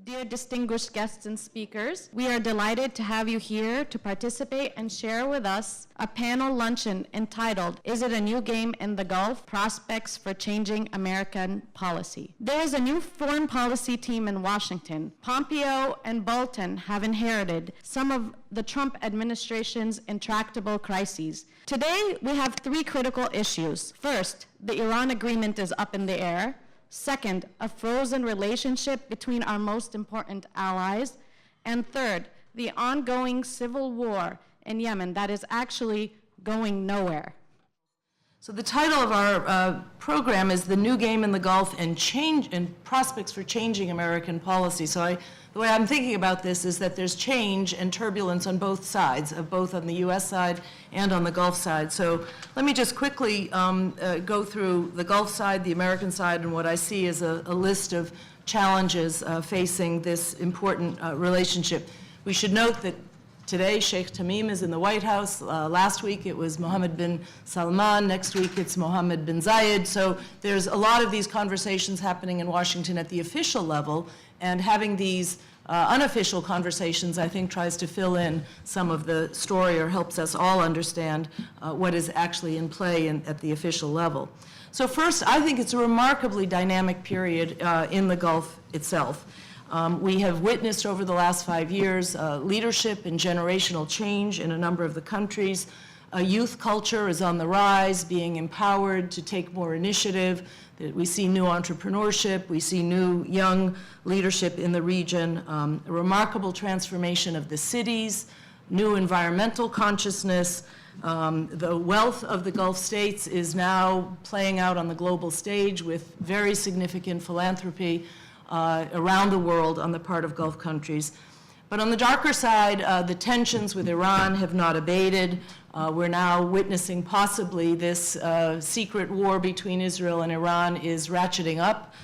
Dear distinguished guests and speakers, we are delighted to have you here to participate and share with us a panel luncheon entitled, "Is it a new game in the Gulf? Prospects for Changing American Policy." There is a new foreign policy team in Washington. Pompeo and Bolton have inherited some of the Trump administration's intractable crises. Today, we have three critical issues. First, the Iran agreement is up in the air. Second, a frozen relationship between our most important allies. And third, the ongoing civil war in Yemen that is actually going nowhere. So the title of our program is "The New Game in the Gulf and Prospects for Changing American Policy." So the way I'm thinking about this is that there's change and turbulence on both sides, both on the U.S. side and on the Gulf side. So let me just quickly go through the Gulf side, the American side, and what I see as a list of challenges facing this important relationship. We should note that today, Sheikh Tamim is in the White House. Last week, it was Mohammed bin Salman. Next week, it's Mohammed bin Zayed. So there's a lot of these conversations happening in Washington at the official level, and having these unofficial conversations, I think, tries to fill in some of the story or helps us all understand what is actually in play at the official level. So first, I think it's a remarkably dynamic period in the Gulf itself. We have witnessed over the last 5 years leadership and generational change in a number of the countries. A youth culture is on the rise, being empowered to take more initiative. We see new entrepreneurship. We see new young leadership in the region. A remarkable transformation of the cities, new environmental consciousness. The wealth of the Gulf states is now playing out on the global stage with very significant philanthropy around the world on the part of Gulf countries. But on the darker side, the tensions with Iran have not abated. We're now witnessing possibly this secret war between Israel and Iran is ratcheting up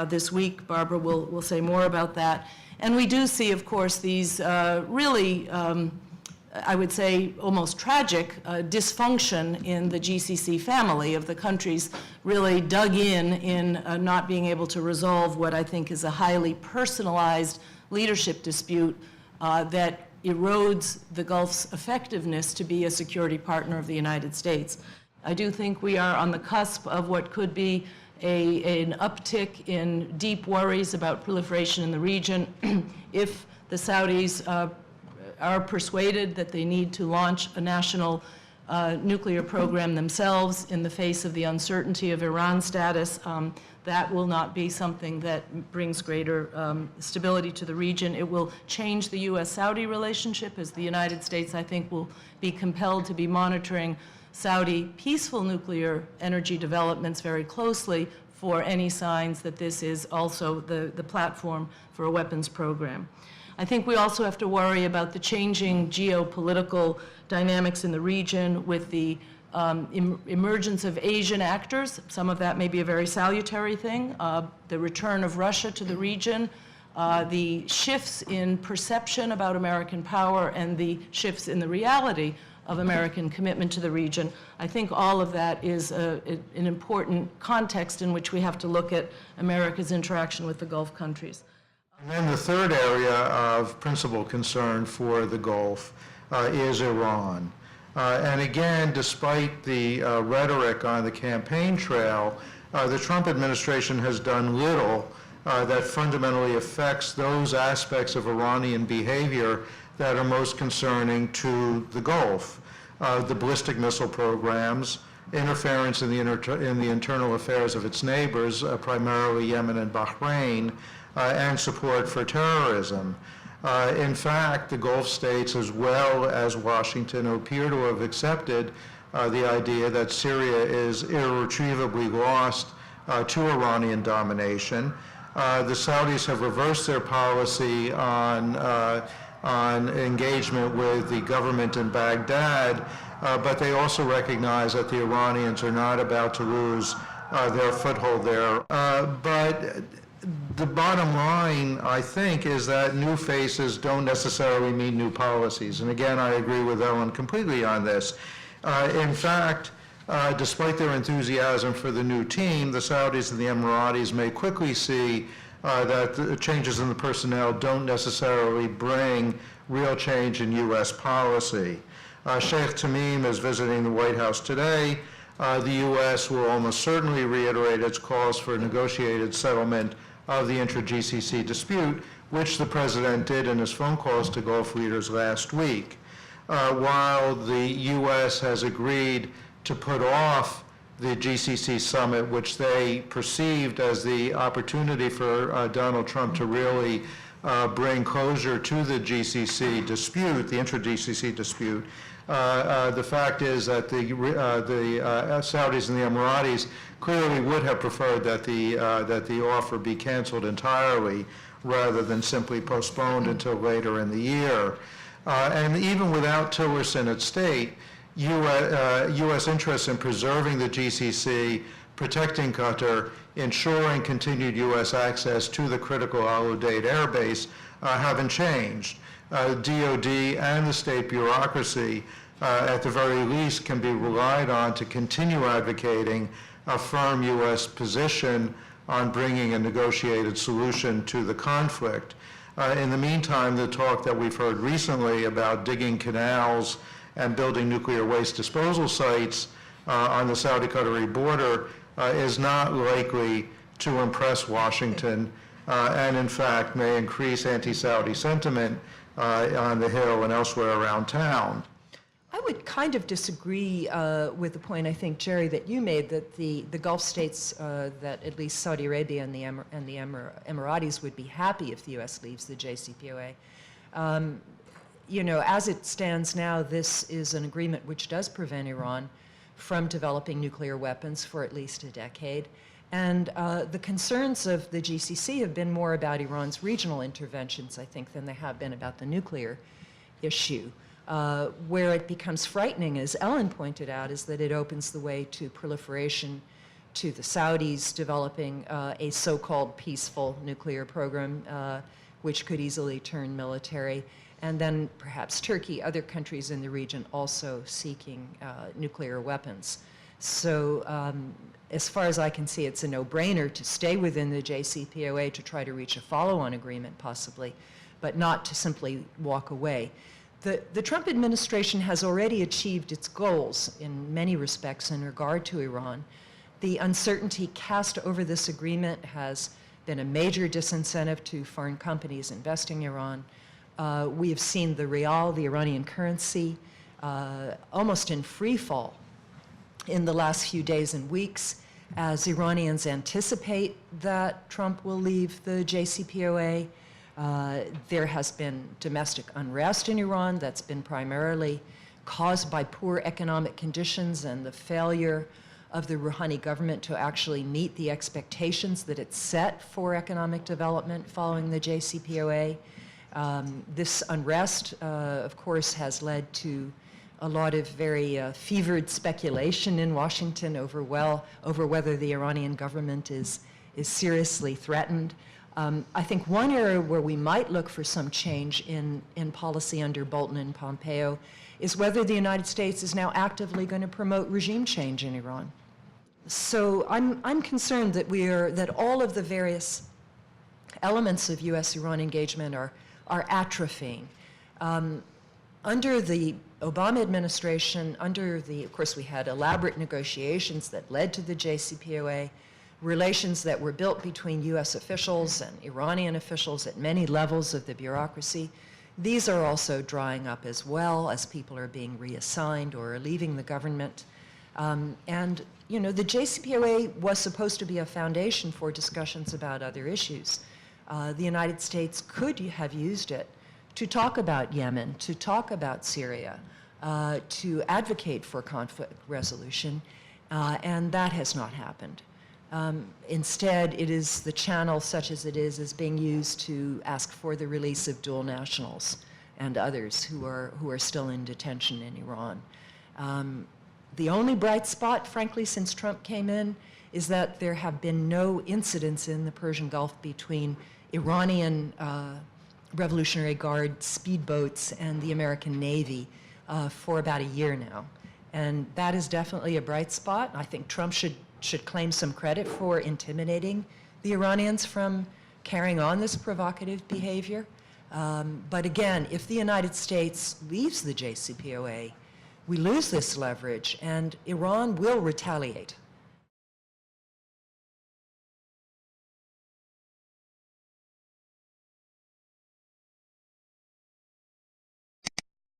this week. Barbara will say more about that. And we do see, of course, these really, I would say, almost tragic dysfunction in the GCC family of the countries really dug in not being able to resolve what I think is a highly personalized leadership dispute that erodes the Gulf's effectiveness to be a security partner of the United States. I do think we are on the cusp of what could be an uptick in deep worries about proliferation in the region if the Saudis are persuaded that they need to launch a national nuclear program themselves in the face of the uncertainty of Iran's status. That will not be something that brings greater stability to the region. It will change the U.S.-Saudi relationship, as the United States, I think, will be compelled to be monitoring Saudi peaceful nuclear energy developments very closely for any signs that this is also the platform for a weapons program. I think we also have to worry about the changing geopolitical dynamics in the region with the emergence of Asian actors. Some of that may be a very salutary thing. The return of Russia to the region, the shifts in perception about American power, and the shifts in the reality of American commitment to the region. I think all of that is an important context in which we have to look at America's interaction with the Gulf countries. And then the third area of principal concern for the Gulf is Iran. And again, despite the rhetoric on the campaign trail, the Trump administration has done little that fundamentally affects those aspects of Iranian behavior that are most concerning to the Gulf. The ballistic missile programs, interference in the internal affairs of its neighbors, primarily Yemen and Bahrain, and support for terrorism. In fact, the Gulf states, as well as Washington, appear to have accepted the idea that Syria is irretrievably lost to Iranian domination. The Saudis have reversed their policy on engagement with the government in Baghdad, but they also recognize that the Iranians are not about to lose their foothold there. But the bottom line, I think, is that new faces don't necessarily mean new policies. And again, I agree with Ellen completely on this. In fact, despite their enthusiasm for the new team, the Saudis and the Emiratis may quickly see that the changes in the personnel don't necessarily bring real change in U.S. policy. Sheikh Tamim is visiting the White House today. The U.S. will almost certainly reiterate its calls for a negotiated settlement of the intra-GCC dispute, which the President did in his phone calls to Gulf leaders last week. While the U.S. has agreed to put off the GCC summit, which they perceived as the opportunity for Donald Trump to really bring closure to the GCC dispute, the intra-GCC dispute, the fact is that the Saudis and the Emiratis clearly would have preferred that the offer be canceled entirely rather than simply postponed until later in the year. And even without Tillerson at state, U.S. interests in preserving the GCC, protecting Qatar, ensuring continued U.S. access to the critical Al Udeid air base haven't changed. DOD and the state bureaucracy, at the very least, can be relied on to continue advocating a firm U.S. position on bringing a negotiated solution to the conflict. In the meantime, the talk that we've heard recently about digging canals and building nuclear waste disposal sites on the Saudi-Qatari border is not likely to impress Washington, and in fact may increase anti-Saudi sentiment on the Hill and elsewhere around town. I would kind of disagree with the point, I think, Jerry, that you made, that the Gulf states, that at least Saudi Arabia and the Emiratis would be happy if the U.S. leaves the JCPOA. You know, as it stands now, this is an agreement which does prevent Iran from developing nuclear weapons for at least a decade. And the concerns of the GCC have been more about Iran's regional interventions, I think, than they have been about the nuclear issue. Where it becomes frightening, as Ellen pointed out, is that it opens the way to proliferation, to the Saudis developing a so-called peaceful nuclear program, which could easily turn military, and then perhaps Turkey, other countries in the region also seeking nuclear weapons. So as far as I can see, it's a no-brainer to stay within the JCPOA to try to reach a follow-on agreement, possibly, but not to simply walk away. The Trump administration has already achieved its goals in many respects in regard to Iran. The uncertainty cast over this agreement has been a major disincentive to foreign companies investing in Iran. We have seen the rial, the Iranian currency, almost in free fall in the last few days and weeks as Iranians anticipate that Trump will leave the JCPOA. There has been domestic unrest in Iran that's been primarily caused by poor economic conditions and the failure of the Rouhani government to actually meet the expectations that it set for economic development following the JCPOA. This unrest, of course, has led to a lot of very fevered speculation in Washington over whether the Iranian government is seriously threatened. I think one area where we might look for some change in policy under Bolton and Pompeo is whether the United States is now actively going to promote regime change in Iran. So I'm concerned that all of the various elements of U.S.-Iran engagement are atrophying. Under the Obama administration, of course, we had elaborate negotiations that led to the JCPOA, relations that were built between U.S. officials and Iranian officials at many levels of the bureaucracy. These are also drying up as well as people are being reassigned or are leaving the government. And, you know, the JCPOA was supposed to be a foundation for discussions about other issues. The United States could have used it to talk about Yemen, to talk about Syria, to advocate for conflict resolution, and that has not happened. Instead, it is the channel, such as it is being used to ask for the release of dual nationals and others who are still in detention in Iran. The only bright spot, frankly, since Trump came in, is that there have been no incidents in the Persian Gulf between Iranian Revolutionary Guard speedboats and the American Navy for about a year now. And that is definitely a bright spot. I think Trump should claim some credit for intimidating the Iranians from carrying on this provocative behavior. But again, if the United States leaves the JCPOA, we lose this leverage, and Iran will retaliate.